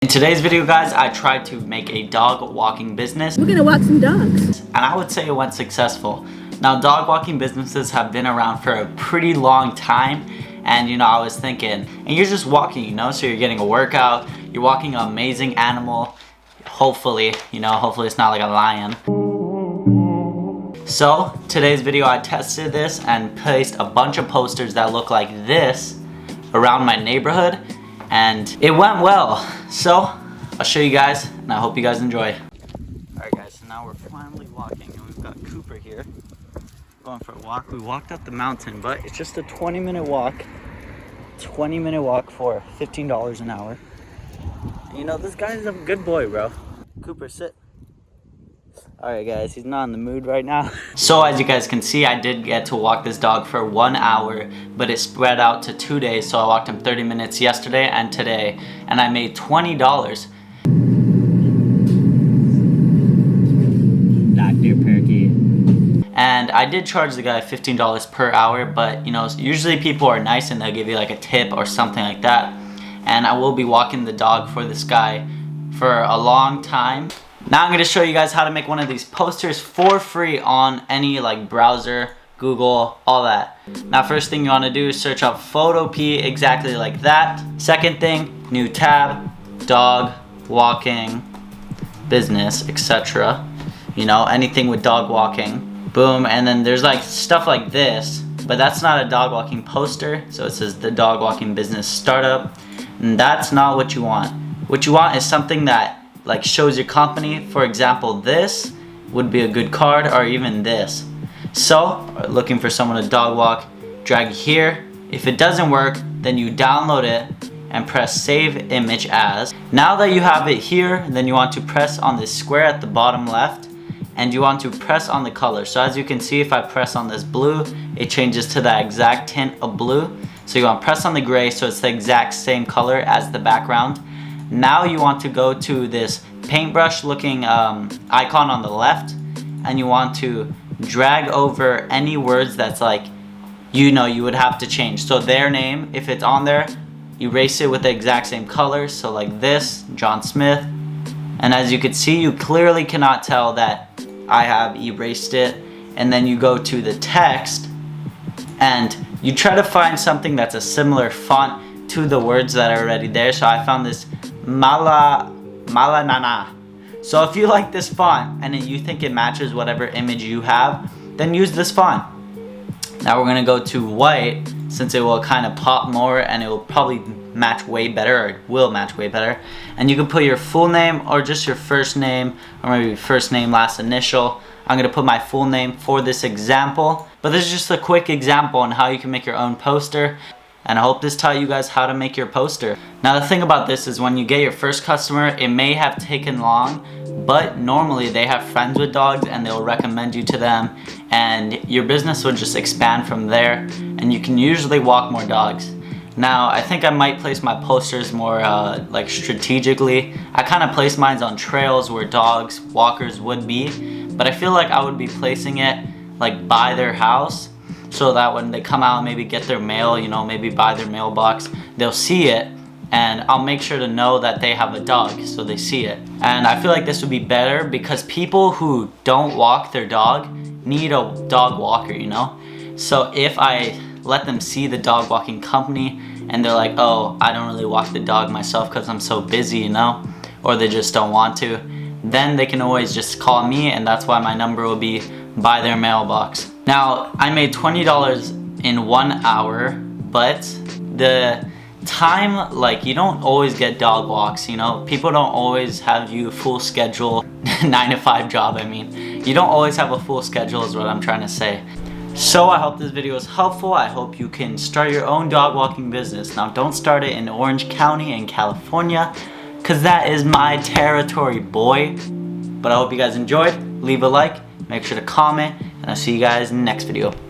In today's video, guys, I tried to make a dog walking business. We're gonna walk some dogs. And I would say it went successful. Now, dog walking businesses have been around for a pretty long time. And I was thinking, and you're just walking, so you're getting a workout, you're walking an amazing animal. Hopefully, hopefully it's not like a lion. So, today's video, I tested this and placed a bunch of posters that look like this around my neighborhood. And it went well. So, I'll show you guys, and I hope you guys enjoy. Alright guys, so now we're finally walking, and we've got Cooper here. Going for a walk. We walked up the mountain, but it's just a 20-minute walk. 20-minute walk for $15 an hour. This guy's a good boy, bro. Cooper, sit. Alright guys, he's not in the mood right now. So as you guys can see, I did get to walk this dog for 1 hour, but it spread out to 2 days. So I walked him 30 minutes yesterday and today, and I made $20. Dr. Perky. And I did charge the guy $15 per hour, but usually people are nice and they'll give you like a tip or something like that. And I will be walking the dog for this guy for a long time. Now I'm going to show you guys how to make one of these posters for free on any browser, Google, all that. Now first thing you want to do is search up Photopea exactly like that. Second thing, new tab, dog, walking, business, etc. Anything with dog walking. Boom, and then there's stuff like this, but that's not a dog walking poster. So it says the dog walking business startup, and that's not what you want. What you want is something that shows your company. For example, this would be a good card, or even this. So looking for someone to dog walk, drag here. If it doesn't work, then you download it and press save image as. Now that you have it here, then you want to press on this square at the bottom left, and you want to press on the color. So as you can see, if I press on this blue, it changes to that exact tint of blue. So you want to press on the gray so it's the exact same color as the background. Now you want to go to this paintbrush looking icon on the left, and you want to drag over any words that's you would have to change. So their name, if it's on there, erase it with the exact same color. So like this, John Smith. And as you can see, you clearly cannot tell that I have erased it. And then you go to the text and you try to find something that's a similar font to the words that are already there. So I found this Malanana. So if you like this font and you think it matches whatever image you have, then use this font. Now we're gonna go to white, since it will kind of pop more and it will probably match way better, or it will match way better. And you can put your full name or just your first name, or maybe first name, last initial. I'm gonna put my full name for this example, but this is just a quick example on how you can make your own poster. And I hope this taught you guys how to make your poster. Now the thing about this is when you get your first customer, it may have taken long, but normally they have friends with dogs and they'll recommend you to them, and your business will just expand from there, and you can usually walk more dogs. Now I think I might place my posters more strategically. I kind of place mine on trails where dogs, walkers would be, but I feel like I would be placing it by their house, so that when they come out and maybe get their mail, maybe buy their mailbox, they'll see it, and I'll make sure to know that they have a dog so they see it. And I feel like this would be better because people who don't walk their dog need a dog walker, So if I let them see the dog walking company and they're like, oh, I don't really walk the dog myself because I'm so busy, or they just don't want to, then they can always just call me, and that's why my number will be by their mailbox. Now, I made $20 in 1 hour, but the time, you don't always get dog walks, People don't always have you full schedule, 9 to 5 job, You don't always have a full schedule is what I'm trying to say. So I hope this video was helpful. I hope you can start your own dog walking business. Now, don't start it in Orange County in California, because that is my territory, boy. But I hope you guys enjoyed. Leave a like, make sure to comment, and I'll see you guys in the next video.